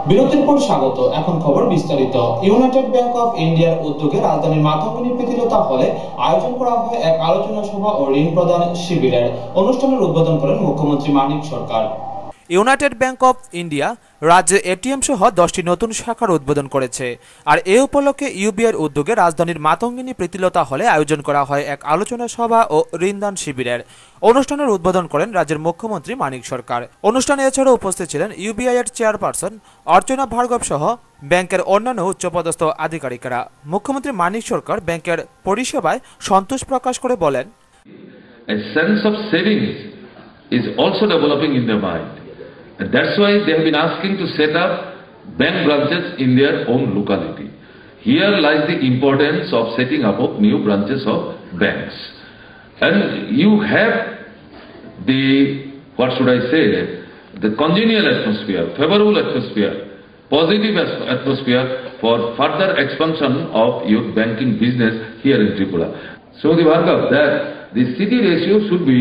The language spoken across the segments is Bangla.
বিরতির পর স্বাগত। এখন খবর বিস্তারিত। ইউনাইটেড ব্যাংক অফ ইন্ডিয়ার উদ্যোগে রাজধানীর মাতঙ্গিনী প্রীতিলতা হলে আয়োজন করা হয় এক আলোচনা সভা ও ঋণ প্রদান শিবিরের। অনুষ্ঠানের উদ্বোধন করেন মুখ্যমন্ত্রী মানিক সরকার। ইউনাইটেড ব্যাংক অফ ইন্ডিয়া রাজ্যে এটিএম সহ 10টি নতুন শাখার উদ্বোধন করেছে। আর এ উপলক্ষে ইউবিআর উদ্যোগে রাজধানীর মাতঙ্গিনী প্রীতিলতা হলে আয়োজন করা হয় এক আলোচনা সভা ও ঋণদান শিবিরের। অনুষ্ঠানের উদ্বোধন করেন রাজ্যের মুখ্যমন্ত্রী মানিক সরকার। অনুষ্ঠানে এছাড়াও উপস্থিত ছিলেন ইউবিআই এর চেয়ারপারসন অর্চনা ভার্গব সহ ব্যাংকের অন্যান্য উচ্চপদস্থ আধিকারিকেরা। মুখ্যমন্ত্রী মানিক সরকার ব্যাংকের পরিষেবায় সন্তোষ প্রকাশ করে বলেন, A sense of savings is also developing in their mind. And that's why they have been asking to set up bank branches in their own locality. Here lies the importance of setting up of new branches of banks. And you have the, what should I say, the congenial atmosphere, favorable atmosphere, positive atmosphere for further expansion of your banking business here in Tripura. So the work of that, the CD ratio should be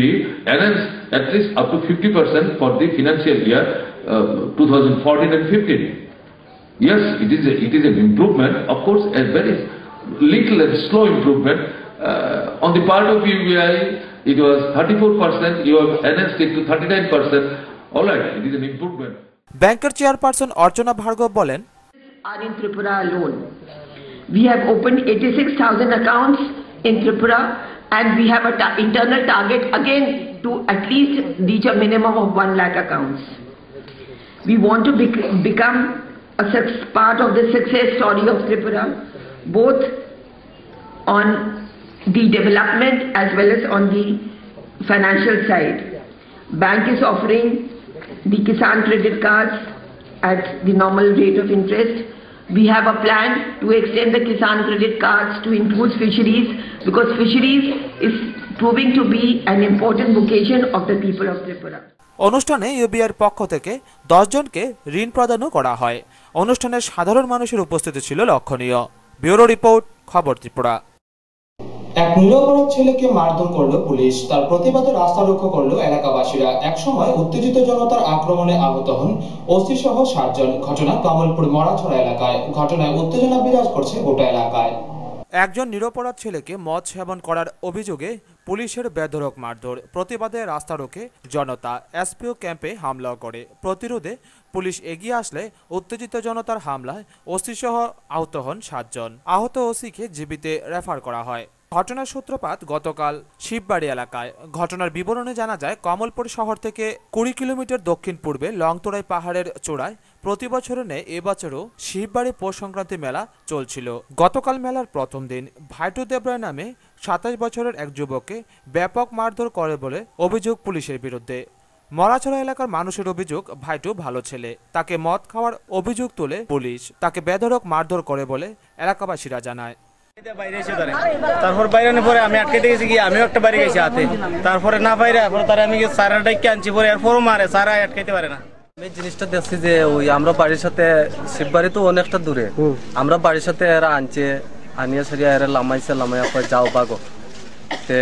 enhanced at least up to 50% for the financial year 2014 and 15. Yes, it is an improvement, of course, a very little and slow improvement. On the part of UBI, it was 34%, you have enhanced it to 39%. All right, it is an improvement. ব্যাংকের চেয়ারপারসন অর্চনা ভার্গব বলেন, are in Tripura alone. We have opened 86,000 accounts in Tripura, and we have an internal target again to at least reach a minimum of 1 lakh accounts. We want to become a part of the success story of Tripura, both on the development as well as on the financial side. Bank is offering the Kisan credit cards at the normal rate of interest. We have a plan to extend the Kisan credit cards to include fisheries, because fisheries is proving to be an important vocation of the people of Tripura. অনুষ্ঠানে ইউবিআর পক্ষ থেকে 10 জনকে ঋণ প্রদানও করা হয়। অনুষ্ঠানে সাধারণ মানুষের উপস্থিতি ছিল লক্ষণীয়। ব্যুরো রিপোর্ট, খবর ত্রিপুরা। এক নিরপরাধ ছেলেকে মারধর করলো পুলিশ। তার প্রতিবাদে রাস্তা রক্ষা করলো এলাকাবাসীরা। একসময় উত্তেজিত জনতার আক্রমণে আহত হন ওসি সহ 7 জন। ঘটনা কমলপুর মরাছড়া এলাকায়। ঘটনায় উত্তেজনা বিরাজ করছে গোটা এলাকায়। একজন নিরপরাধ ছেলেকে মদ সেবন করার অভিযোগে পুলিশের বেধড়ক মারধর। প্রতিবাদে রাস্তা রোকে জনতা। এসপিও ক্যাম্পে হামলা করে। প্রতিরোধে পুলিশ এগিয়ে আসলে উত্তেজিত জনতার হামলায় ওসি সহ আহত হন 7 জন। আহত ওসিকে জীবিতে রেফার করা হয়। ঘটনার সূত্রপাত গতকাল শিববাড়ি এলাকায়। ঘটনার বিবরণে জানা যায়, কমলপুর শহর থেকে 20 কিলোমিটার দক্ষিণ পূর্বে লংতরাই পাহাড়ের চূড়ায় প্রতি বছরের ন্যায় এবছরও শিববাড়ি পৌষ সংক্রান্তি মেলা চলছিল। গতকাল মেলার প্রথম দিন ভাইটু দেবরায় নামে 27 বছরের এক যুবককে ব্যাপক মারধর করে বলে অভিযোগ পুলিশের বিরুদ্ধে। মরাছড়া এলাকার মানুষের অভিযোগ, ভাইটু ভালো ছেলে, তাকে মদ খাওয়ার অভিযোগ তুলে পুলিশ তাকে বেধড়ক মারধর করে বলে এলাকাবাসীরা জানায়। তারপর বাইরে পরে আমি আটকাইতে গেছি, গিয়ে আমিও একটা বাড়ি গেছি হাতে। তারপরে না বাইরে তারা আমি সারা ডাইকে আনছি, পরে এরপরও মারে, সারা আটকাইতে পারে না। আমি জিনিসটা দেখছি যে ওই আমরা বাড়ির সাথে শিববাড়ি তো অনেকটা দূরে, আমরা বাড়ির সাথে এরা আনছে, আনিয়া সারিয়া এরা লামাইছে, লামাইয়া কয় যাও বাগো, তে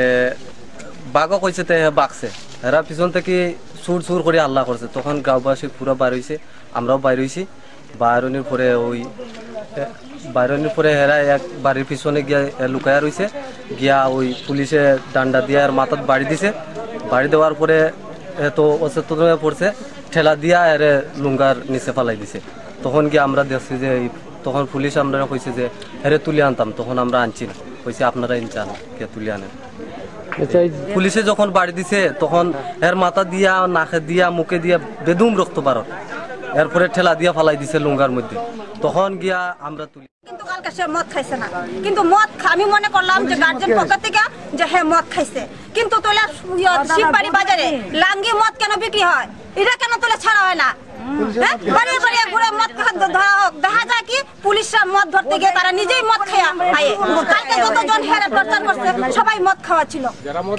বাগো কইছে, তে বাগছে। এরা পিছন থেকে সুর সুর করে আল্লাহ করছে। তখন গাঁওবাসী পুরো বাইর হয়েছে, আমরাও বাইর হয়েছি। বাইরনির পরে বাইরনির পরে এরা এক বাড়ির পিছনে গিয়া লুকায়া রয়েছে, গিয়া ওই পুলিশে ডান্ডা দিয়া আর মাথাত বাড়ি দিছে। বাড়ি দেওয়ার পরে এত অচেতন হয়ে পড়ছে, ঠেলা দিয়া এর লুঙ্গার নিচে ফালাই দিছে। তখন গিয়ে আমরা দেখছি যে তখন পুলিশ আমরা কইছে যে এরে তুলে আনতাম, তখন আমরা আনছি না, কইছে আপনারা ইনচান কে তুলে আনেন। পুলিশে যখন বাড়ি দিছে তখন এর মাথা দিয়া, নাকে দিয়া, মুখে দিয়া বেদুম রক্ত বারো, এরপরে ঠেলা দিয়া ফালাই দিছে লুঙ্গার মধ্যে। তখন গিয়া আমরা তুলি। কিন্তু কালকে সে মদ খাইছে না, কিন্তু মদ আমি মনে করলাম যে গার্জেন পক্ষ থেকে যে হ্যাঁ মদ খাইছে, কিন্তু তোলা শিববাড়ি বাজারে লাঙ্গি মদ কেন বিক্রি হয়, এটা কেন তোলা ছাড়া হয় না? বাড়িয়ে বাড়িয়ে ঘুরে মদ দেখা যায় কি পুলিশরা মদ ধরতে গিয়ে তারা নিজেই মদ খায়। কালকে যতজন হেরে প্রচার করছে সবাই মদ খাওয়া ছিল,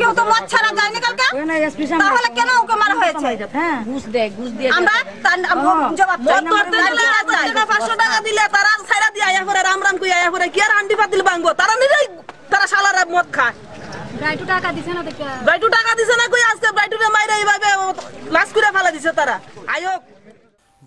কেউ তো মদ ছাড়া যায়নি কালকে, তাহলে কেন ওকে মারা হয়েছে? আমরা জবাব চাই। 500 টাকা দিলে তারা ছাড়া দিয়ে আয়া করে রাম রাম কই আয়া করে কি আর হান্ডি পাতিল ভাঙবো, তারা নিজেই তারা শালারা মদ খায়। বাইটু টাকা দিছে না কই, আজকে বাইটুরে মাইরা এইভাবে লাশ করে ফেলা দিছে তারা। আয়োগ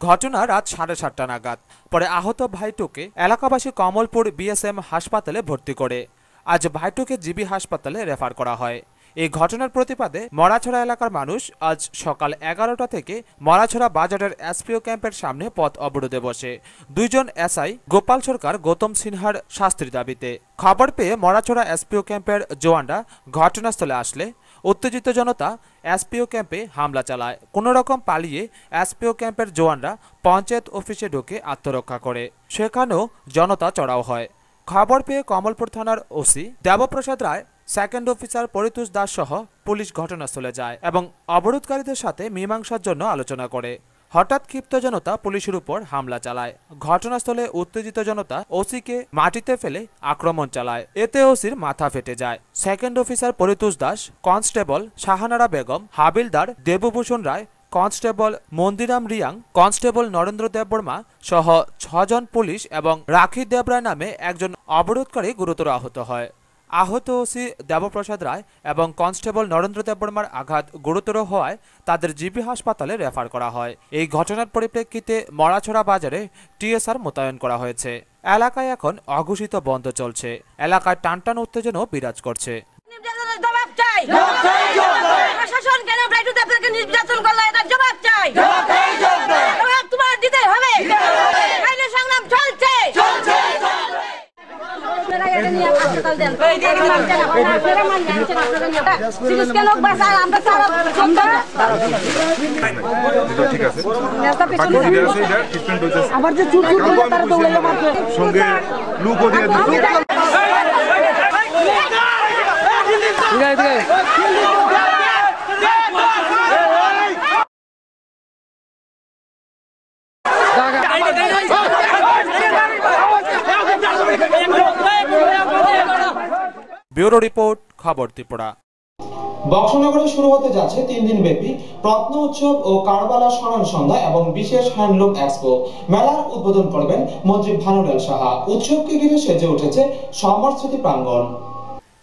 ঘটনা রাত 7:30 নাগাদ। পরে আহত ভাইটুকে এলাকাবাসী কমলপুর বিএসএম হাসপাতালে ভর্তি করে আজ ভাইটুকে জিবি হাসপাতালে রেফার করা হয়। এই ঘটনার প্রতিবাদে মরাছড়া এলাকার মানুষ আজ সকাল 11টা থেকে মরাছড়া বাজারের এসপিও ক্যাম্পের সামনে পথ অবরোধে বসে দুইজন এসআই গোপাল সরকার গৌতম সিনহার শাস্তির দাবিতে। খবর পেয়ে মরাছড়া এসপিও ক্যাম্পের জওয়ানরা ঘটনাস্থলে আসলে উত্তেজিত জনতা এসপিও ক্যাম্পে হামলা চালায়। কোনো রকম পালিয়ে এসপিও ক্যাম্পের জওয়ানরা পঞ্চায়েত অফিসে ঢুকে আত্মরক্ষা করে। সেখানেও জনতা চড়াও হয়। খবর পেয়ে কমলপুর থানার ওসি দেবপ্রসাদ রায়, সেকেন্ড অফিসার পরিতোষ দাস সহ পুলিশ ঘটনাস্থলে যায় এবং অবরোধকারীদের সাথে মীমাংসার জন্য আলোচনা করে। হঠাৎ ক্ষিপ্ত জনতা পুলিশের উপর হামলা চালায়। ঘটনাস্থলে উত্তেজিত জনতা ওসিকে মাটিতে ফেলে আক্রমণ চালায়। এতে ওসির মাথা ফেটে যায়। Second officer Paritosh Das, constable Shahanara Begum, হাবিলদার দেবভূষণ রায়, কনস্টেবল মন্দিরাম রিয়াং, কনস্টেবল নরেন্দ্র দেববর্মা সহ 6 জন পুলিশ এবং রাখি দেবরায় নামে একজন অবরোধকারী গুরুতর আহত হয়। আহত ওসি দেবপ্রসাদ রায় এবং কনস্টেবল নরেন্দ্র দেববর্মার আঘাত গুরুতর হওয়ায় তাদের জিবি হাসপাতালে রেফার করা হয়। এই ঘটনার পরিপ্রেক্ষিতে মরাছড়া বাজারে টিএসআর মোতায়েন করা হয়েছে। এলাকায় এখন অঘোষিত বন্ধ চলছে। এলাকায় টানটান উত্তেজনাও বিরাজ করছে। প্রশাসন কেন আপনাকে নির্যাতন করলো এটা জবাব চাই। জবাব তোমার দিতে হবে। সংগ্রাম চলছে। আবার যে চুপ সঙ্গে লুকও দিয়ে ব্যুরো রিপোর্ট, খবর ত্রিপুরা। বক্সনগরে শুরু হতে যাচ্ছে 3 দিন ব্যাপী রত্ন উৎসব ও কারবালা স্মরণ সন্ধ্যা এবং বিশেষ হ্যান্ডলুম এক্সপো। মেলার উদ্বোধন করবেন মন্ত্রী ভানুলাল সাহা। উৎসবকে ঘিরে সেজে উঠেছে সমর স্মৃতি প্রাঙ্গণ।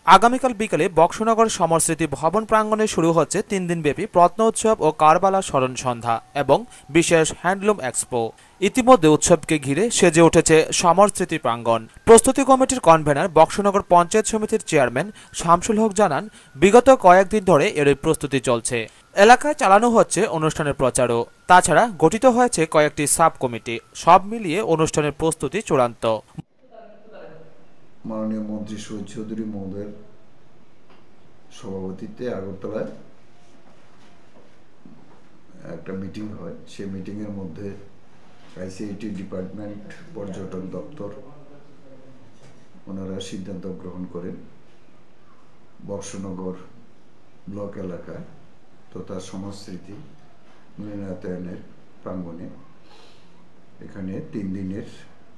আগামীকাল বিকেলে বক্সনগর সমর স্মৃতি ভবন প্রাঙ্গণে শুরু হচ্ছে 3 দিন ব্যাপী রত্ন উৎসব ও কারবালা স্মরণ সন্ধ্যা এবং বিশেষ হ্যান্ডলুম এক্সপো। ইতিমধ্যে উৎসবকে ঘিরে সেজে উঠেছে সমর স্মৃতি প্রাঙ্গণ। প্রস্তুতি কমিটির কনভেনার বক্সনগর পঞ্চায়েত সমিতির চেয়ারম্যান শামসুল হক জানান, বিগত কয়েকদিন ধরে এর প্রস্তুতি চলছে। এলাকায় চালানো হচ্ছে অনুষ্ঠানের প্রচারও। তাছাড়া গঠিত হয়েছে কয়েকটি সাব কমিটি। সব মিলিয়ে অনুষ্ঠানের প্রস্তুতি চূড়ান্ত। মাননীয় মন্ত্রী শহীদ চৌধুরী মহোদয়ের সভাপতিত্বে আগরতলায় একটা মিটিং হয়। সেই মিটিংয়ের মধ্যে আইসিআইটি ডিপার্টমেন্ট, পর্যটন দপ্তর ওনারা সিদ্ধান্ত গ্রহণ করেন বক্সনগর ব্লক এলাকায় তথা সংস্কৃতি মিলনায়তনের প্রাঙ্গণে এখানে 3 দিনের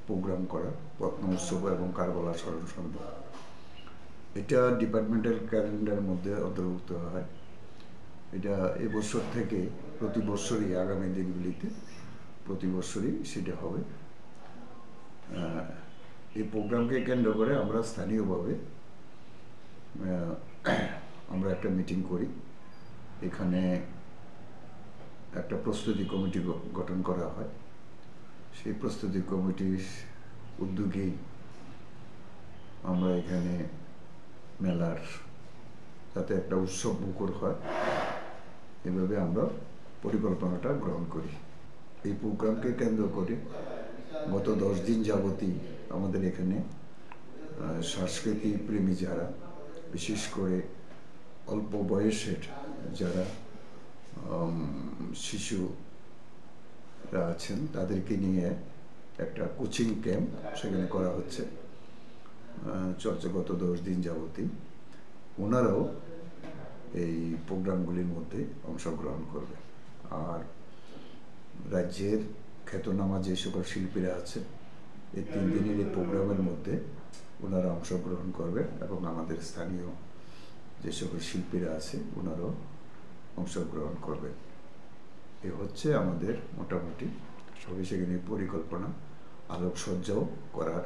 প্রোগ্রাম করা রত্ন উৎসব এবং কারবালা স্মরণ সন্ধ্যা। এটা ডিপার্টমেন্টাল ক্যালেন্ডারের মধ্যে অন্তর্ভুক্ত হয়। এটা এবছর থেকে প্রতি বছরই আগামী দিনগুলিতে প্রতি বছরই সেটা হবে। এই প্রোগ্রামকে কেন্দ্র করে আমরা স্থানীয়ভাবে আমরা একটা মিটিং করি। এখানে একটা প্রস্তুতি কমিটি গঠন করা হয়। সেই প্রস্তুতি কমিটির উদ্যোগেই আমরা এখানে মেলার যাতে একটা উৎসব মুখর হয় এভাবে আমরা পরিকল্পনাটা গ্রহণ করি। এই প্রোগ্রামকে কেন্দ্র করে গত 10 দিন যাবতই আমাদের এখানে সংস্কৃতি প্রেমী যারা, বিশেষ করে অল্প বয়সের যারা শিশুরা আছেন তাদেরকে নিয়ে একটা কোচিং ক্যাম্প সেখানে করা হচ্ছে। চলছে গত 10 দিন যাবতই। ওনারাও এই প্রোগ্রামগুলির মধ্যে অংশগ্রহণ করবে। আর রাজ্যের খ্যাতনামা যে সকল শিল্পীরা আছে এই 3 দিনের এই প্রোগ্রামের মধ্যে ওনারা অংশগ্রহণ করবেন এবং আমাদের স্থানীয় যে সকল শিল্পীরা আছে ওনারাও অংশগ্রহণ করবেন। এ হচ্ছে আমাদের মোটামুটি সবই সেখানে পরিকল্পনা। আলোকসজ্জাও করার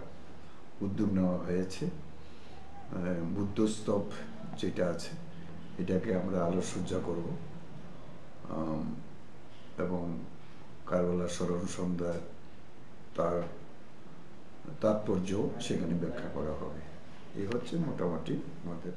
উদ্যোগ নেওয়া হয়েছে। বুদ্ধস্তব যেটা আছে এটাকে আমরা আলোকসজ্জা করব এবং কারবালার স্মরণ সন্ধ্যা তার তাৎপর্য সেখানে ব্যাখ্যা করা হবে। এই হচ্ছে মোটামুটি আমাদের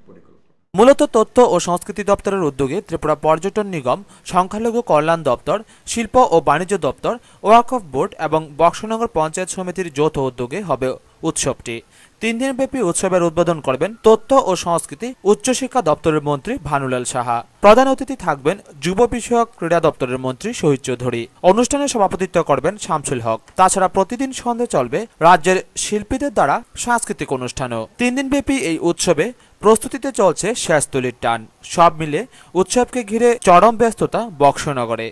পরিকল্পনা। মূলত তথ্য ও সংস্কৃতি দপ্তরের উদ্যোগে ত্রিপুরা পর্যটন নিগম, সংখ্যালঘু কল্যাণ দপ্তর, শিল্প ও বাণিজ্য দপ্তর, ওয়াকফ বোর্ড এবং বক্সনগর পঞ্চায়েত সমিতির যৌথ উদ্যোগে হবে উৎসবটি। 3 দিনব্যাপী উৎসবের উদ্বোধন করবেন তথ্য ও সংস্কৃতি উচ্চশিক্ষা দপ্তরের মন্ত্রী ভানুলাল সাহা। প্রধান অতিথি থাকবেন যুব বিষয়ক ক্রীড়া দপ্তরের মন্ত্রী শহীদ চৌধুরী। অনুষ্ঠানে সভাপতিত্ব করবেন শামসুল হক। তাছাড়া প্রতিদিন সন্ধ্যে চলবে রাজ্যের শিল্পীদের দ্বারা সাংস্কৃতিক অনুষ্ঠানও। 3 দিনব্যাপী এই উৎসবে প্রস্তুতিতে চলছে শেষ তুলির টান। সব মিলে উৎসবকে ঘিরে চরম ব্যস্ততা বক্সনগরে।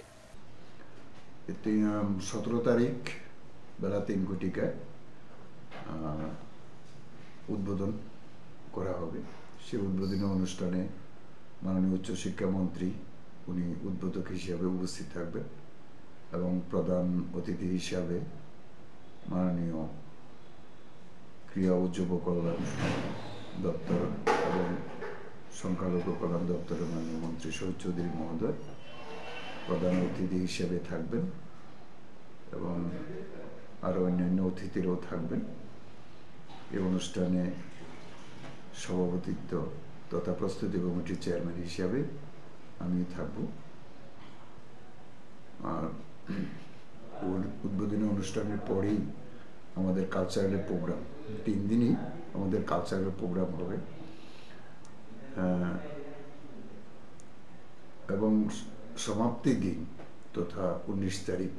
17 তারিখ বেলা 3 ঘটিকায় উদ্বোধন করা হবে। সেই উদ্বোধনী অনুষ্ঠানে মাননীয় উচ্চশিক্ষামন্ত্রী উনি উদ্বোধক হিসাবে উপস্থিত থাকবেন এবং প্রধান অতিথি হিসাবে মাননীয় ক্রীড়া ও যুব কল্যাণ দপ্তর এবং সংখ্যালঘু কল্যাণ দপ্তরের মাননীয় মন্ত্রী শহীদ চৌধুরী মহোদয় প্রধান অতিথি হিসেবে থাকবেন এবং আরো অন্যান্য অতিথিরাও থাকবেন। এই অনুষ্ঠানে সভাপতিত্ব তথা প্রস্তুতি কমিটির চেয়ারম্যান হিসাবে আমি থাকব। আর উদ্বোধনী অনুষ্ঠানের পরেই আমাদের কালচারাল প্রোগ্রাম, 3 দিনই আমাদের কালচারাল প্রোগ্রাম হবে এবং সমাপ্তি দিন তথা 19 তারিখ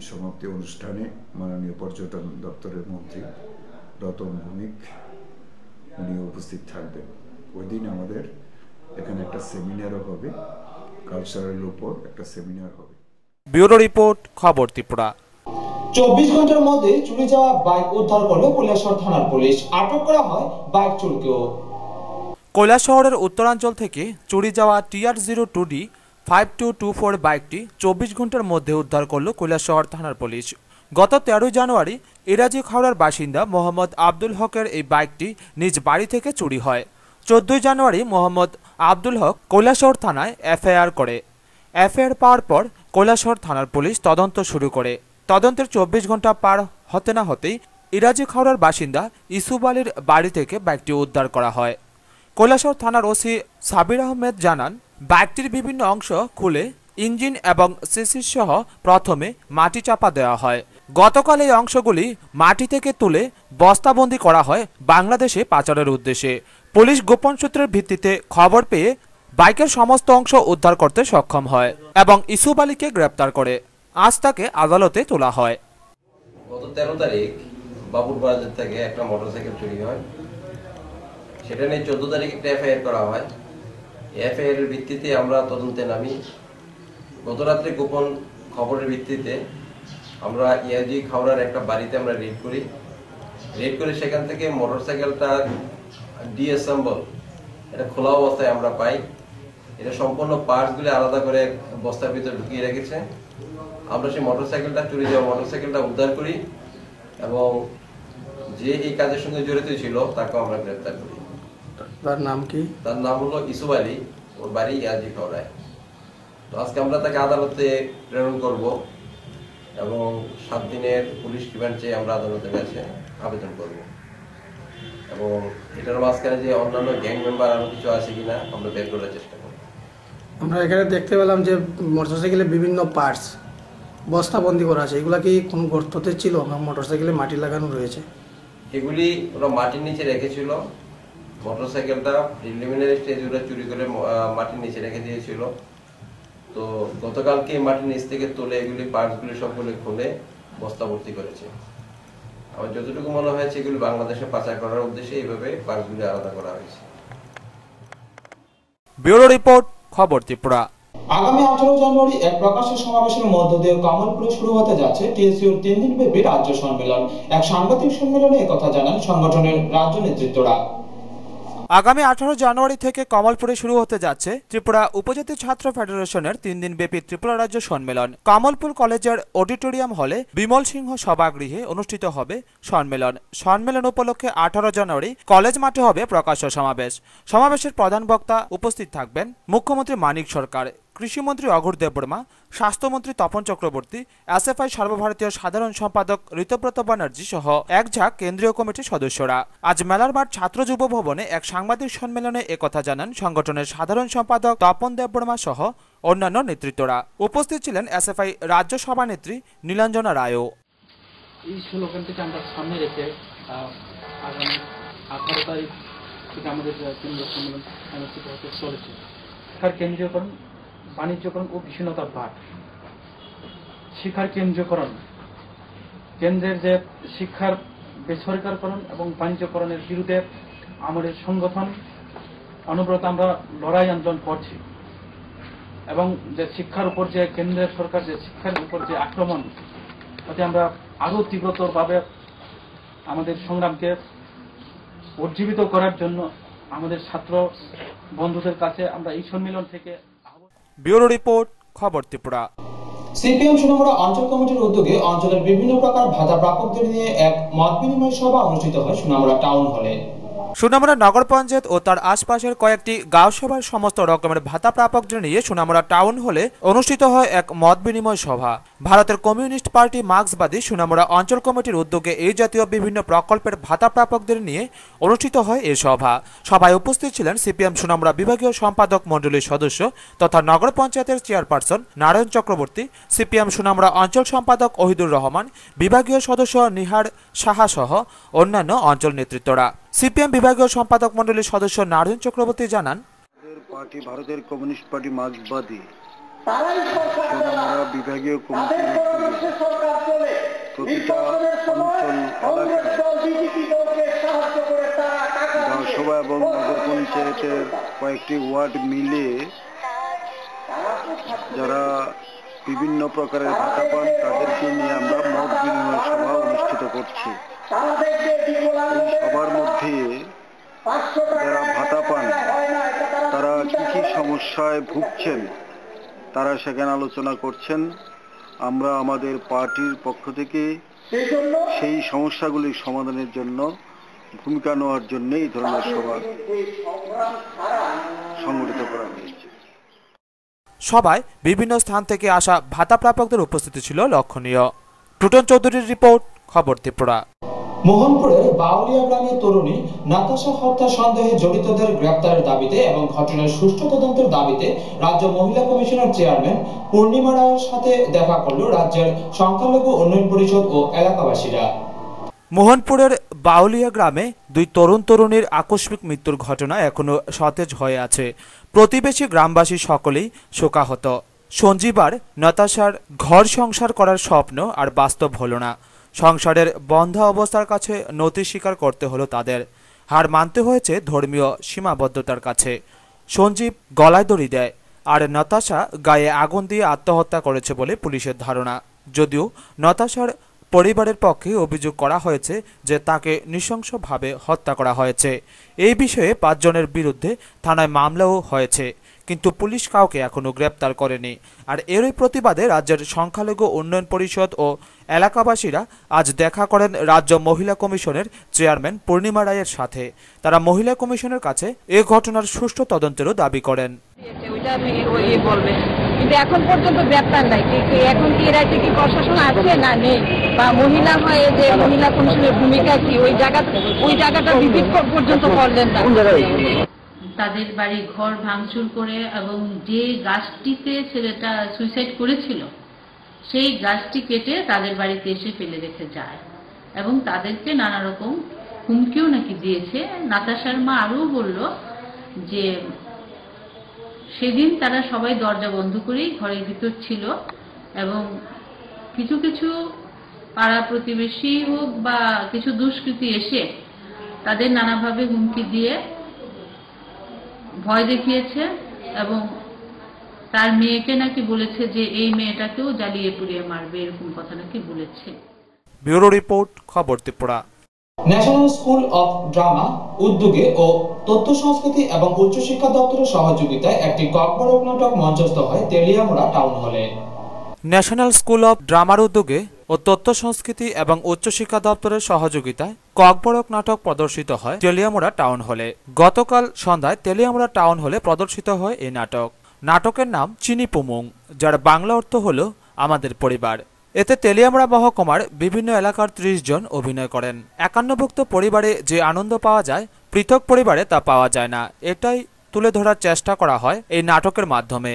সমাপ্তি অনুষ্ঠানে মাননীয় পর্যটন দপ্তরের মন্ত্রী রতন ভৌমিক উনি উপস্থিত থাকবেন। ওই দিন আমাদের এখানে একটা সেমিনারও হবে, কালচারের উপর একটা সেমিনার হবে। ব্যুরো রিপোর্ট, খবর ত্রিপুরা। 24 ঘন্টার মধ্যে চুরি যাওয়া বাইক উদ্ধার করলো কৈলাসহর থানার পুলিশ। আটক করা হয় বাইক চোরকেও। কৈলাসহরের উত্তরাঞ্চল থেকে চুরি যাওয়া TR02D 5224 বাইকটি 24 ঘন্টার মধ্যে উদ্ধার করল কৈলাসহর থানার পুলিশ। গত 13 জানুয়ারি ইরাজি খাওড়ার বাসিন্দা মোহাম্মদ আব্দুল হকের এই বাইকটি নিজ বাড়ি থেকে চুরি হয়। 14 জানুয়ারি মোহাম্মদ আব্দুল হক কৈলাসহর থানায় FIR করে। FIR পাওয়ার পর কৈলাসহর থানার পুলিশ তদন্ত শুরু করে। তদন্তের 24 ঘন্টা পার হতে না হতেই ইরাজি খাওড়ার বাসিন্দা ইসুব আলীর বাড়ি থেকে বাইকটি উদ্ধার করা হয়। কৈলাসহর থানার ওসি সাবির আহমেদ জানান, বাইকটির বিভিন্ন অংশ খুলে ইঞ্জিন এবং সিসি সহ প্রথমে মাটি চাপা দেওয়া হয়। গতকাল এই অংশগুলি মাটি থেকে তুলে বস্তাবন্দি করা হয় বাংলাদেশে পাচারের উদ্দেশ্যে। পুলিশ গোপন সূত্রের ভিত্তিতে খবর পেয়ে বাইকের সমস্ত অংশ উদ্ধার করতে সক্ষম হয় এবং ইসুব আলীকে গ্রেপ্তার করে আজ তাকে আদালতে তোলা হয়। গত 13 তারিখ বাবুর বাজার থেকে একটা মোটরসাইকেল চুরি হয়। সেটা নিয়ে 14 তারিখ একটা FIR করা হয়। FIR এর ভিত্তিতে আমরা তদন্তে নামি। গত রাত্রে গোপন খবরের ভিত্তিতে আমরা ইয়াজি খাওড়ার একটা বাড়িতে আমরা রেড করি। সেখান থেকে মোটরসাইকেলটা ডিঅ্যাসেম্বল এটা খোলা অবস্থায় আমরা পাই। এটা সম্পূর্ণ পার্টসগুলি আলাদা করে বস্তার ভিতরে ঢুকিয়ে রেখেছে। আমরা সেই মোটরসাইকেলটা চুরি যাওয়া মোটরসাইকেলটা উদ্ধার করি এবং যে এই কাজের সঙ্গে জড়িত ছিল তাকে আমরা গ্রেফতার করি। তার নাম কি? তার নাম হলো ইসুব আলী, ওর বাড়ি ইয়াজি খাওড়ায়। তো আজকে আমরা তাকে আদালতে প্রেরণ করব এবং 7 দিনের পুলিশ রিমান্ড চেয়ে আমরা আদালতের কাছে আবেদন করব এবং এটার মাঝখানে যে অন্যান্য গ্যাং মেম্বার আরো কিছু আছে কিনা আমরা বের করার চেষ্টা করব। আমরা এখানে দেখতে পেলাম যে মোটরসাইকেলের বিভিন্ন পার্টস বস্তাবন্দি করা আছে। এগুলা কি কোন গর্ততে ছিল না মোটরসাইকেলে মাটি লাগানো রয়েছে? এগুলি ওরা মাটির নিচে রেখেছিল। মোটরসাইকেলটা প্রিলিমিনারি স্টেজে ওরা চুরি করে মাটির নিচে রেখে দিয়েছিল। তো গতকালকে মাটির নিচ থেকে তুলে এগুলি পার্টসগুলি সবগুলো খুলে বস্তা ভর্তি করেছে। আমার যতটুকু মনে হয়েছে এগুলি বাংলাদেশে পাচার করার উদ্দেশ্যে এইভাবে পার্টসগুলি আলাদা করা হয়েছে। ব্যুরো রিপোর্ট, খবর ত্রিপুরা। আগামী 18 জানুয়ারি এক প্রকাশ্য সমাবেশের মধ্য দিয়ে কমলপুরে শুরু হতে যাচ্ছে TSUর 3 দিনব্যাপী রাজ্য সম্মেলন। এক সাংবাদিক সম্মেলনে একথা জানান সংগঠনের রাজ্য নেতৃত্বরা। আগামী 18 জানুয়ারি থেকে কমলপুরে শুরু হতে যাচ্ছে ত্রিপুরা উপজাতি ছাত্র ফেডারেশনের 3 দিনব্যাপী ত্রিপুরা রাজ্য সম্মেলন। কমলপুর কলেজের অডিটোরিয়াম হলে বিমল সিংহ সভাগৃহে অনুষ্ঠিত হবে সম্মেলন উপলক্ষে 18 জানুয়ারি কলেজ মাঠে হবে প্রকাশ্য সমাবেশের প্রধান বক্তা উপস্থিত থাকবেন মুখ্যমন্ত্রী মানিক সরকার, কৃষিমন্ত্রী অঘোর দেববর্মা, স্বাস্থ্যমন্ত্রী তপন চক্রবর্তী, এসএফআই সর্বভারতীয় সাধারণ সম্পাদক ঋতব্রত ব্যানার্জি সহ এক ঝাঁক কেন্দ্রীয় কমিটির সদস্যরা। আজ মেলার মাঠ ছাত্র যুব ভবনে এক সাংবাদিক সম্মেলনে একথা জানান সংগঠনের সাধারণ সম্পাদক তপন দেববর্মা সহ অন্যান্য নেতৃত্বরা। উপস্থিত ছিলেন এসএফআই রাজ্য সভানেত্রী নীলাঞ্জনা রায়ও। এই স্লোগানটিকে আমরা সামনে রেখে আগামী 18 তারিখ থেকে আমাদের কেন্দ্রীয় সম্মেলন অনুষ্ঠিত হতে চলেছে। শিক্ষার কেন্দ্রীয়করণ, বাণিজ্যকরণ ও বিচ্ছিন্নতার বাদ। শিক্ষার কেন্দ্রীয়করণ, কেন্দ্রের যে শিক্ষার বেসরকারীকরণ এবং বাণিজ্যকরণের বিরুদ্ধে আমাদের সংগঠন অনবরত আমরা লড়াই আন্দোলন করছি এবং যে শিক্ষার উপর যে কেন্দ্রের সরকার যে শিক্ষার উপর যে আক্রমণ, তাতে আমরা আরো তীব্রতরভাবে আমাদের সংগ্রামকে উজ্জীবিত করার জন্য আমাদের ছাত্র বন্ধুদের কাছে আমরা এই সম্মেলন থেকে। ব্যুরো রিপোর্ট, খবর ত্রিপুরা। সিপিএম সোনামুড়া অঞ্চল কমিটির উদ্যোগে অঞ্চলের বিভিন্ন প্রকার ভাতা প্রাপকদের নিয়ে এক মত বিনিময় সভা অনুষ্ঠিত হয় সোনামুড়া টাউন হলে। সোনামুড়া নগর পঞ্চায়েত ও তার আশপাশের কয়েকটি গাঁও সভার সমস্ত রকমের ভাতা প্রাপকদের নিয়ে সোনামুড়া টাউন হলে অনুষ্ঠিত হয় এক মত বিনিময় সভা। ভারতের কমিউনিস্ট পার্টি মার্ক্সবাদী সোনামুড়া অঞ্চল কমিটির উদ্যোগে এই জাতীয় বিভিন্ন প্রকল্পের ভাতা প্রাপকদের নিয়ে অনুষ্ঠিত হয় এই সভা। সভায় উপস্থিত ছিলেন সিপিএম সোনামুড়া বিভাগীয় সম্পাদক মণ্ডলীর সদস্য তথা নগর পঞ্চায়েতের চেয়ারপারসন নারায়ণ চক্রবর্তী, সিপিএম সোনামুড়া অঞ্চল সম্পাদক ওহিদুর রহমান, বিভাগীয় সদস্য নিহার সাহা সহ অন্যান্য অঞ্চল নেতৃত্বরা। সিপিএম বিভাগীয় সম্পাদক মণ্ডলীর সদস্য নারায়ণ চক্রবর্তী জানান, পার্টি ভারতের কমিউনিস্ট পার্টি মার্ক্সবাদী সোনামুড়া বিভাগীয় কমিটির উদ্যোগে প্রতিটা অঞ্চল গাঁওসভা এবং নগর পঞ্চায়েতের কয়েকটি ওয়ার্ড মিলে যারা বিভিন্ন প্রকারের ভাতা পান তাদেরকে নিয়ে আমরা মত বিনিময় সভা অনুষ্ঠিত করছি। সবার মধ্যে যারা ভাতা পান তারা কি কি সমস্যায় ভুগছেন তারা সেখানে আলোচনা করছেন। আমরা আমাদের পার্টির পক্ষ থেকে সেই সমস্যাগুলির সমাধানের জন্য ভূমিকা নেওয়ার জন্য এই ধরনের সভা সংগঠিত করা হয়েছে। সভায় বিভিন্ন স্থান থেকে আসা ভাতা প্রাপকদের উপস্থিতি ছিল লক্ষণীয়। টুটন চৌধুরীর রিপোর্ট, খবর ত্রিপুরা। মোহনপুরের বাউলিয়া গ্রামের তরুণী নাতাশা হত্যা সন্দেহে জড়িতদের গ্রেপ্তারের দাবিতে এবং ঘটনার সুষ্ঠু তদন্তের দাবিতে রাজ্য মহিলা কমিশনের চেয়ারম্যান পূর্ণিমা রায়ের সাথে দেখা করল রাজ্যের সংখ্যালঘু উন্নয়ন পরিষদ ও এলাকাবাসীরা। মোহনপুরের বাউলিয়া গ্রামে দুই তরুণ তরুণীর আকস্মিক মৃত্যুর ঘটনা এখনো সতেজ হয়ে আছে। প্রতিবেশী গ্রামবাসী সকলেই শোকাহত। সঞ্জীবার নাতাশার ঘর সংসার করার স্বপ্ন আর বাস্তব হলো না। সংসারের বন্ধ অবস্থার কাছে নতি স্বীকার করতে হলো তাদের। হার মানতে হয়েছে ধর্মীয় সীমাবদ্ধতার কাছে। সঞ্জীব গলায় দড়ি দেয় আর নাতাশা গায়ে আগুন দিয়ে আত্মহত্যা করেছে বলে পুলিশের ধারণা। যদিও নাতাশার পরিবারের পক্ষে অভিযোগ করা হয়েছে যে তাকে নৃশংসভাবে হত্যা করা হয়েছে। এই বিষয়ে 5 জনের বিরুদ্ধে থানায় মামলাও হয়েছে, কিন্তু পুলিশ কাউকে এখনো গ্রেপ্তার করেনি। আর এরই প্রতিবাদে রাজ্যের সংখ্যালঘু উন্নয়ন পরিষদ ও এলাকাবাসীরা আজ দেখা করেন রাজ্য মহিলা কমিশনের চেয়ারম্যান পূর্ণিমা রায়ের সাথে। তারা মহিলা কমিশনের কাছে এ ঘটনার সুষ্ঠু তদন্তেরও দাবি করেন। কিন্তু এখন পর্যন্ত গ্রেপ্তার নাই। এখন কি এর রাজ্যে কি প্রশাসন আছে না নেই, বা মহিলা হয়ে যে মহিলা কমিশনের ভূমিকা কি ওই জায়গাটা ভিজিট পর্যন্ত করলেন না। তাদের বাড়ি ঘর ভাঙচুর করে এবং যে গাছটিতে ছেলেটা সুইসাইড করেছিল সেই গাছটি কেটে তাদের বাড়িতে এসে ফেলে রেখে যায় এবং তাদেরকে নানা রকম হুমকিও নাকি দিয়েছে। নাতাশার মা আরও বলল যে সেদিন তারা সবাই দরজা বন্ধ করেই ঘরের ভিতর ছিল এবং কিছু কিছু পাড়া প্রতিবেশী হোক বা কিছু দুষ্কৃতী এসে তাদের নানাভাবে হুমকি দিয়ে ভয় দেখিয়েছে এবং তার মেয়েকে নাকি বলেছে যে এই মেয়েটাকেও জ্বালিয়ে পুড়িয়ে মারবে, এরকম কথা নাকি বলেছে। ব্যুরো রিপোর্ট, খবর Tripura. National school of drama উদ্যোগে ও তথ্য সংস্কৃতি এবং উচ্চশিক্ষা দপ্তরের সহযোগিতায় একটি ককবরক নাটক মঞ্চস্থ হয় তেলিয়ামুড়া টাউন হলে। ন্যাশনাল স্কুল অফ ড্রামার উদ্যোগে ও তথ্য সংস্কৃতি এবং উচ্চশিক্ষা দপ্তরের সহযোগিতায় ককবরক নাটক প্রদর্শিত হয় তেলিয়ামুড়া টাউন হলে। গতকাল সন্ধ্যায় তেলিয়ামুড়া টাউন হলে প্রদর্শিত হয় এই নাটক। নাটকের নাম চিনি পুমুং, যার বাংলা অর্থ হলো আমাদের পরিবার। এতে তেলিয়ামুড়া মহকুমার বিভিন্ন এলাকার 30 জন অভিনয় করেন। একান্নভুক্ত পরিবারে যে আনন্দ পাওয়া যায়, পৃথক পরিবারে তা পাওয়া যায় না, এটাই তুলে ধরার চেষ্টা করা হয় এই নাটকের মাধ্যমে।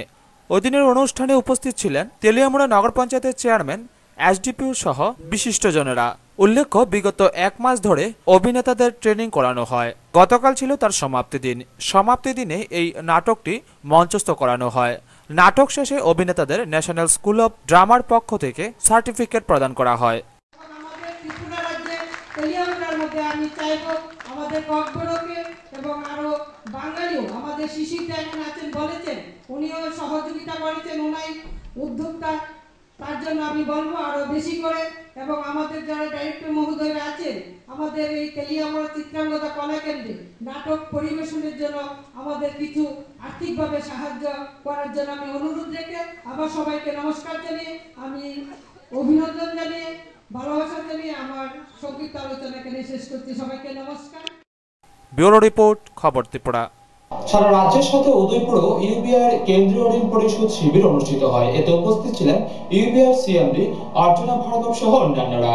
ওই দিনের অনুষ্ঠানে উপস্থিত ছিলেন তেলিয়ামুড়া নগর পঞ্চায়েতের চেয়ারম্যান, এসডিপিও সহ বিশিষ্টজনেরা। উল্লেখ্য, বিগত 1 মাস ধরে অভিনেতাদের ট্রেনিং করানো হয়। গতকাল ছিল তার সমাপ্তি দিন। সমাপ্তি দিনে এই নাটকটি মঞ্চস্থ করানো হয়। নাটক শেষে অভিনেতাদের ন্যাশনাল স্কুল অব ড্রামার পক্ষ থেকে সার্টিফিকেট প্রদান করা হয়। আমি চাইবো আমাদের ককবরকে এবং আরো বাঙালিও আমাদের শিশিরটা এখন আছেন বলেছেন, উনিও সহযোগিতা করেছেন, উনাই উদ্যোক্তা। তার জন্য আমি বলবো আরো বেশি করে, এবং আমাদের যারা ডাইরেক্টর মহোদয়রা আছেন আমাদের এই তেলিয়ামুড়া চিত্রাঙ্গদা কলা কেন্দ্রে নাটক পরিবেশনের জন্য আমাদের কিছু আর্থিকভাবে সাহায্য করার জন্য আমি অনুরোধ রেখে আবার সবাইকে নমস্কার জানিয়ে, আমি অভিনন্দন জানিয়ে, ভালোবাসা জানিয়ে আমার সংক্ষিপ্ত আলোচনা এখানে শেষ করছি। সবাইকে নমস্কার। ব্যুরো রিপোর্ট, খবর ত্রিপুরা। সারা রাজ্যের সাথে উদয়পুরেও ইউবিআর কেন্দ্রীয় ঋণ পরিশোধ শিবির অনুষ্ঠিত হয়। এতে উপস্থিত ছিলেন ইউবিআর সিএমডি অর্চনা ভার্গব সহ অন্যান্যরা।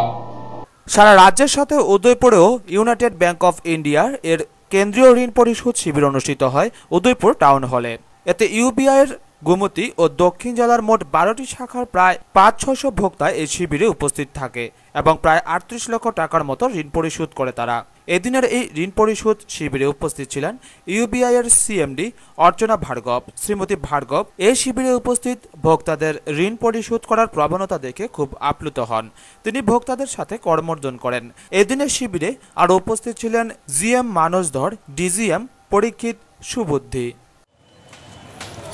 সারা রাজ্যের সাথে উদয়পুরেও ইউনাইটেড ব্যাংক অফ ইন্ডিয়ার এর কেন্দ্রীয় ঋণ পরিশোধ শিবির অনুষ্ঠিত হয় উদয়পুর টাউন হলে। এতে ইউবিআই এর গোমতী ও দক্ষিণ জেলার মোট 12টি শাখার প্রায় 500-600 ভোক্তা এই শিবিরে উপস্থিত থাকে এবং প্রায় 38 লক্ষ টাকার মতো ঋণ পরিশোধ করে তারা। এদিনের এই ঋণ পরিশোধ শিবিরে উপস্থিত ছিলেন ইউবিআই এর সিএমডি অর্চনা ভার্গব। শ্রীমতী ভার্গব এই শিবিরে উপস্থিত ভোক্তাদের ঋণ পরিশোধ করার প্রবণতা দেখে খুব আপ্লুত হন। তিনি ভোক্তাদের সাথে করমর্দন করেন। এদিনের শিবিরে আরও উপস্থিত ছিলেন জিএম মানস ধর, ডিজিএম পরীক্ষিত সুবুদ্ধি।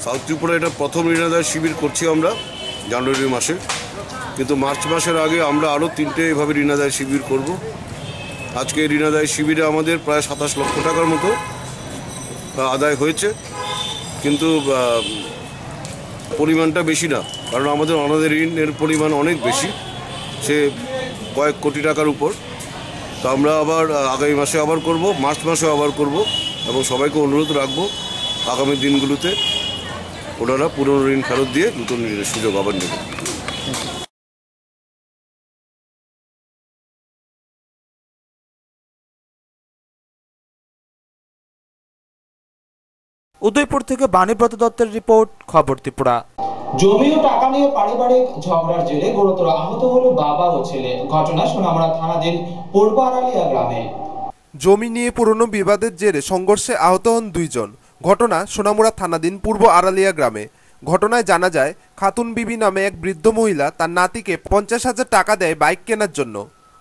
সাউথ ত্রিপুরা এটা প্রথম ঋণ আদায় শিবির করছি আমরা জানুয়ারি মাসে, কিন্তু মার্চ মাসের আগে আমরা আরও 3টে এভাবে ঋণ আদায় শিবির করব। আজকে ঋণ আদায় শিবিরে আমাদের প্রায় 27 লক্ষ টাকার মতো আদায় হয়েছে, কিন্তু পরিমাণটা বেশি না, কারণ আমাদের অনাদায় ঋণের পরিমাণ অনেক বেশি, সে কয়েক কোটি টাকার উপর। তো আমরা আবার আগামী মাসে আবার করব, মার্চ মাসে আবার করব, এবং সবাইকে অনুরোধ রাখবো আগামী দিনগুলোতে ওনারা পুরনো ঋণ ফেরত দিয়ে নতুন ঋণের সুযোগ আবার নেবেন। উদয়পুর থেকে বাণীব্রত দত্তের রিপোর্ট, খবর ত্রিপুরা। জমি ও টাকা নিয়ে পারিবারিক ঝগড়ার জেরে গুরুতর আহত হলো বাবা ও ছেলে। ঘটনা সোনামুড়া থানাধীন পূর্ব আড়ালিয়া গ্রামে। জমি নিয়ে পুরনো বিবাদের জেরে সংঘর্ষে আহত হন 2 জন। ঘটনা সোনামুড়া থানাধীন পূর্ব আড়ালিয়া গ্রামে। ঘটনায় জানা যায়, খাতুন বিবি নামে এক বৃদ্ধ মহিলা তার নাতিকে 50,000 টাকা দেয় বাইক কেনার জন্য।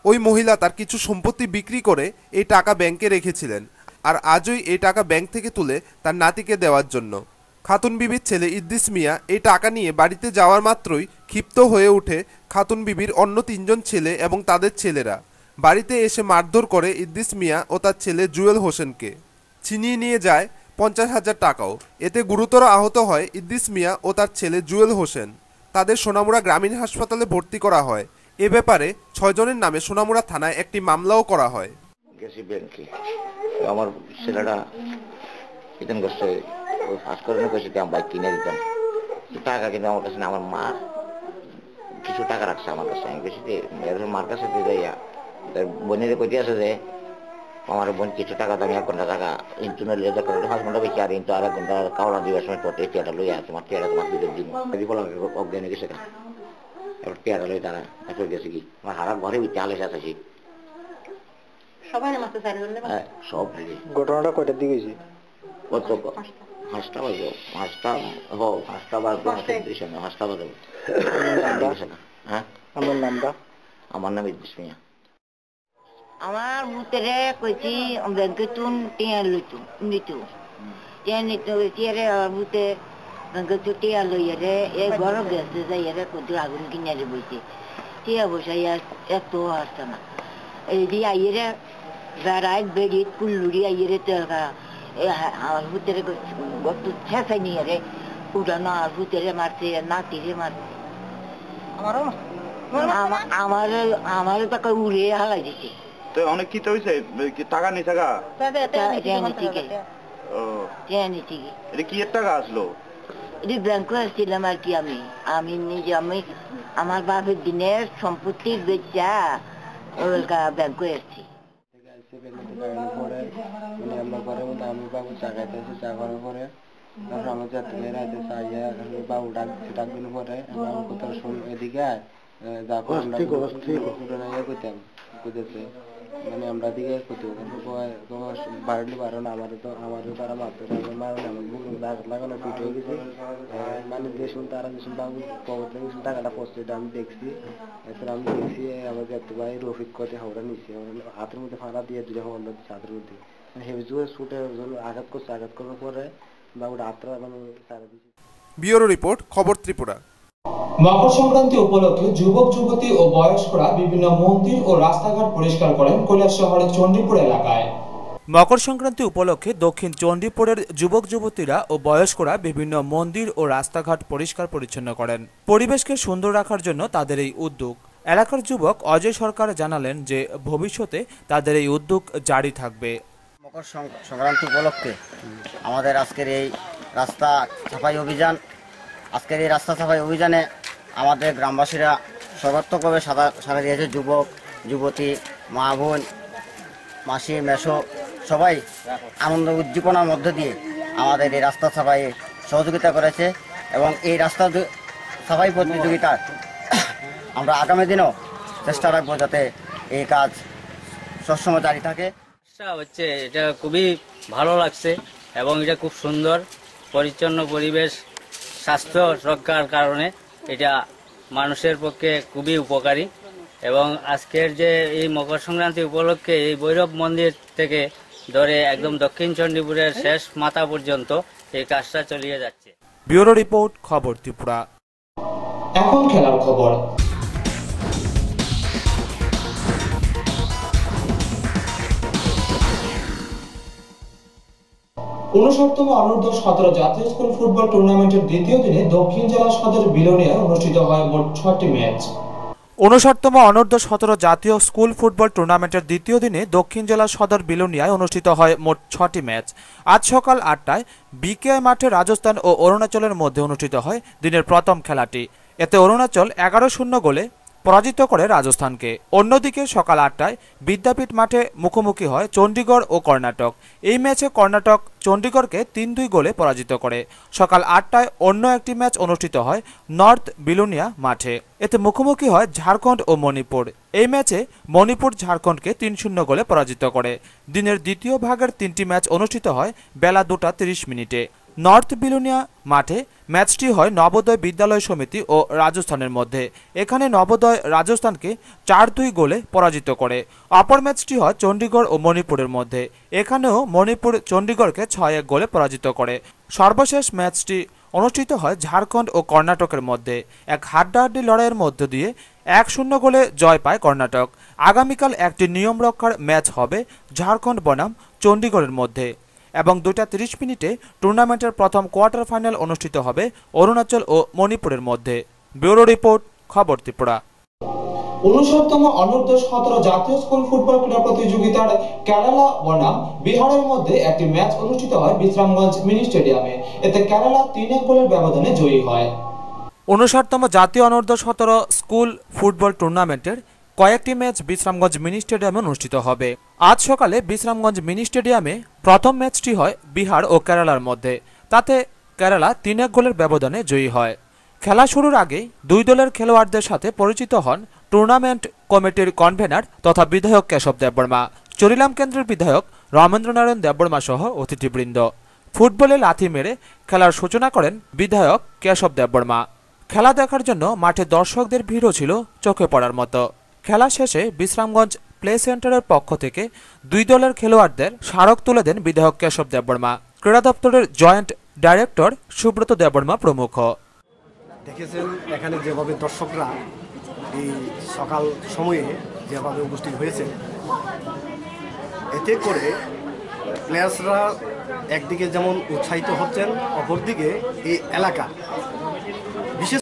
ওই মহিলা তার কিছু সম্পত্তি বিক্রি করে এই টাকা ব্যাংকে রেখেছিলেন, আর আজই এই টাকা ব্যাংক থেকে তুলে তার নাতিকে দেওয়ার জন্য। খাতুন বিবির ছেলে ইদ্দিস মিয়া এই টাকা নিয়ে বাড়িতে যাওয়ার মাত্রই ক্ষিপ্ত হয়ে ওঠে খাতুন বিবির অন্য 3 জন ছেলে এবং তাদের ছেলেরা। বাড়িতে এসে মারধর করে ইদ্দিস মিয়া ও তার ছেলে জুয়েল হোসেনকে। ছিনিয়ে নিয়ে যায় 50,000 টাকাও। এতে গুরুতর আহত হয় ইদ্দিস মিয়া ও তার ছেলে জুয়েল হোসেন। তাদের সোনামুড়া গ্রামীণ হাসপাতালে ভর্তি করা হয়। এ ব্যাপারে 6 জনের নামে সোনামুড়া থানায় একটি মামলাও করা হয়। গেছি ব্যাংকে, আমার ছেলেটা রিটার্ন করছে, ওই ফার্স্ট করে কইছে আমি বাইক কিনে দিতাম। টাকা কিন্তু আমার কাছে না, আমার মা কিছু টাকা রাখছে আমার কাছে। আমি বেশি মার কাছে দিয়ে যাইয়া বোনের কইতে আছে যে আমার বোন কিছু টাকা দামি 1 ঘন্টা টাকা ইন্টারনেট লেজার করে 5 ঘন্টা বেশি, আর কিন্তু 1 ঘন্টা কাওড়া দিবার সময় তোর টিয়াটা লইয়া তোমার টিয়াটা তোমার দিতে দিন বলা অজ্ঞানী গেছে না। এবার টিয়াটা লই তারা তারপর গেছে কি আমার হারা ঘরে উঠে আলে সাথে সবাই মারতে চাই সব। ঘটনাটা কয়টার দিকে হয়েছে? কত 5টা বাজে, 5টা বাজে, 5টা বাজে। হ্যাঁ, আমার নামটা? আমার নাম ইদ্দিস মিয়া। আমার ভূতেরে কইছি ব্যাংকে তুন টিয়া লইতো নিতো টিয়া নিতো টিয়ারে ভূতে ব্যাংকে তো টিয়া লইয়া রে এই ঘর গেছে যাইয়া রে কত আগুন কিনে রে বইতে টিয়া বসাইয়া এত আসছে না। এই যে আইরে বেড়ায় বেড়ি কুল্লুরি আইরে তেলকা আমার ভূতেরে গত ছেঁচাই নিয়ে রে উঠানো, আর ভূতেরে মারছে, নাতিরে মারছে, আমার টাকা উড়ে হালাই দিচ্ছে। অনেক কি হয়েছে? টাকা নেই, টাকা কি এর টাকা আসলো? এটি ব্যাংকে আসছিলাম আর কি। আমি নিজে আমার বাপের দিনের সম্পত্তি বেচা ব্যাংকে আসছি। আমরা ঘরের মধ্যে আমি বাবু চা খাইতেছি, চা করার পরে তারপর আমার যাতে বের আছে চাইয়া বাবু ডাকদিন পরে বাবু কোথাও শুন এদিকে যা করতাম করতেছে মানে আমরা দিকে বাড়লি পারো না আমারও তারা মারতে মারো না আমার বুক লাগানো পিট হয়ে গেছে মানে যে শুন তারা যে শুন বাবু কবর থেকে টাকাটা পড়ছে এটা আমি দেখছি। এরপর আমি দেখছি আমার যাতে ভাই রফিক কতে হাওড়া নিচ্ছে হাতের মধ্যে ফাঁড়া দিয়ে দুটো হাওড়া দিচ্ছে হাতের মধ্যে হেভি জোরে ছুটে আঘাত করছে। আঘাত করার পরে বাবুটা হাতটা মানে সারা দিচ্ছে। ব্যুরো রিপোর্ট, খবর ত্রিপুরা। মকর সংক্রান্তি উপলক্ষে যুবক যুবতী ও বয়স্করা বিভিন্ন মন্দির ও রাস্তাঘাট পরিষ্কার করেন কৈলাস শহরের চণ্ডীপুর এলাকায়। মকর সংক্রান্তি উপলক্ষে দক্ষিণ চণ্ডীপুরের যুবক যুবতীরা ও বয়স্করা বিভিন্ন মন্দির ও রাস্তাঘাট পরিষ্কার পরিচ্ছন্ন করেন। পরিবেশকে সুন্দর রাখার জন্য তাদের এই উদ্যোগ। এলাকার যুবক অজয় সরকার জানালেন যে ভবিষ্যতে তাদের এই উদ্যোগ জারি থাকবে। মকর সংক্রান্তি উপলক্ষে আমাদের আজকের এই রাস্তা সাফাই অভিযানে আমাদের গ্রামবাসীরা সর্বাত্মকভাবে সাড়া দিয়েছে। যুবক যুবতী, মা বোন, মাসি মেশো সবাই আনন্দ উদ্দীপনার মধ্যে দিয়ে আমাদের এই রাস্তা সাফাইয়ে সহযোগিতা করেছে এবং এই রাস্তা সাফাই প্রতিযোগিতা আমরা আগামী দিনেও চেষ্টা রাখবো যাতে এই কাজ সবসময় জারি থাকে। হচ্ছে এটা খুবই ভালো লাগছে এবং এটা খুব সুন্দর পরিচ্ছন্ন পরিবেশ স্বাস্থ্য রক্ষার কারণে এটা মানুষের পক্ষে খুবই উপকারী এবং আজকের যে এই মকর সংক্রান্তি উপলক্ষে এই ভৈরব মন্দির থেকে ধরে একদম দক্ষিণ চণ্ডীপুরের শেষ মাথা পর্যন্ত এই কাজটা চালিয়ে যাচ্ছে। ব্যুরো রিপোর্ট, খবর ত্রিপুরা। এখন খেলার খবর। 59তম অনূর্ধ্ব-17 জাতীয় স্কুল ফুটবল টুর্নামেন্টের দ্বিতীয় দিনে দক্ষিণ জেলা সদর বিলোনিয়ায় অনুষ্ঠিত হয় মোট 6টি ম্যাচ। 59তম অনূর্ধ্ব-17 জাতীয় স্কুল ফুটবল টুর্নামেন্টের দ্বিতীয় দিনে দক্ষিণ জেলা সদর বিলোনিয়ায় অনুষ্ঠিত হয় মোট 6টি ম্যাচ। আজ সকাল 8টায় বিকেআই মাঠে রাজস্থান ও অরুণাচলের মধ্যে অনুষ্ঠিত হয় দিনের প্রথম খেলাটি। এতে অরুণাচল 11-0 গোলে পরাজিত করে রাজস্থানকে। অন্যদিকে সকাল 8টায় বিদ্যাপীঠ মাঠে মুখোমুখি হয় চণ্ডীগড় ও কর্ণাটক। এই ম্যাচে কর্ণাটক চণ্ডীগড়কে 3-2 গোলে পরাজিত করে। সকাল 8টায় অন্য একটি ম্যাচ অনুষ্ঠিত হয় নর্থ বিলোনিয়া মাঠে। এতে মুখোমুখি হয় ঝাড়খণ্ড ও মণিপুর। এই ম্যাচে মণিপুর ঝাড়খণ্ডকে 3-0 গোলে পরাজিত করে। দিনের দ্বিতীয় ভাগের 3টি ম্যাচ অনুষ্ঠিত হয় বেলা 2:30 নর্থ বিলোনিয়া মাঠে ম্যাচটি হয় নবোদয় বিদ্যালয় সমিতি ও রাজস্থানের মধ্যে। এখানে নবোদয় রাজস্থানকে 4-2 গোলে পরাজিত করে। অপর ম্যাচটি হয় চণ্ডীগড় ও মণিপুরের মধ্যে। এখানেও মণিপুর চণ্ডীগড়কে 6-1 গোলে পরাজিত করে। সর্বশেষ ম্যাচটি অনুষ্ঠিত হয় ঝাড়খণ্ড ও কর্ণাটকের মধ্যে। এক হাড্ডাহাড্ডি লড়াইয়ের মধ্য দিয়ে 1-0 গোলে জয় পায় কর্ণাটক। আগামীকাল একটি নিয়ম রক্ষার ম্যাচ হবে ঝাড়খণ্ড বনাম চণ্ডীগড়ের মধ্যে এবং 2:30 টুর্নামেন্টের প্রথম কোয়ার্টার ফাইনাল অনুষ্ঠিত হবে অরুণাচল ও মণিপুরের মধ্যে। ব্যুরো রিপোর্ট, খবর ত্রিপুরা। 59তম অনূর্ধ্ব-17 জাতীয় স্কুল ফুটবল ক্রীড়া প্রতিযোগিতার কেরালা বনাম বিহারের মধ্যে একটি ম্যাচ অনুষ্ঠিত হয় বিশ্রামগঞ্জ মিনি স্টেডিয়ামে। এতে কেরালা 3-1 গোলের ব্যবধানে জয়ী হয়। 59তম জাতীয় অনূর্ধ্ব-17 স্কুল ফুটবল টুর্নামেন্টের কয়েকটি ম্যাচ বিশ্রামগঞ্জ মিনি স্টেডিয়ামে অনুষ্ঠিত হবে। আজ সকালে বিশ্রামগঞ্জ মিনি স্টেডিয়ামে প্রথম ম্যাচটি হয় বিহার ও কেরালার মধ্যে। তাতে কেরালা 3-1 গোলের ব্যবধানে জয়ী হয়। খেলা শুরুর আগে দুই দলের খেলোয়াড়দের সাথে পরিচিত হন টুর্নামেন্ট কমিটির কনভেনার তথা বিধায়ক কেশব দেববর্মা, চরিলাম কেন্দ্রের বিধায়ক রমেন্দ্রনারায়ণ দেববর্মা সহ অতিথিবৃন্দ। ফুটবলে লাথি মেরে খেলার সূচনা করেন বিধায়ক কেশব দেববর্মা। খেলা দেখার জন্য মাঠে দর্শকদের ভিড়ও ছিল চোখে পড়ার মতো। খেলা শেষে বিশ্রামগঞ্জ প্লে সেন্টারের পক্ষ থেকে দুই দলের খেলোয়াড়দের স্মারক তুলে দেন বিধায়ক কেশব দেববর্মা, ক্রীড়া দপ্তরের জয়েন্ট ডাইরেক্টর সুব্রত দেববর্মা প্রমুখ। দেখেছেন এখানে যেভাবে দর্শকরা এই সকাল সময়ে যেভাবে উপস্থিত হয়েছে, এতে করে প্লেয়ার্সরা একদিকে যেমন উৎসাহিত হচ্ছেন, অপরদিকে এই এলাকা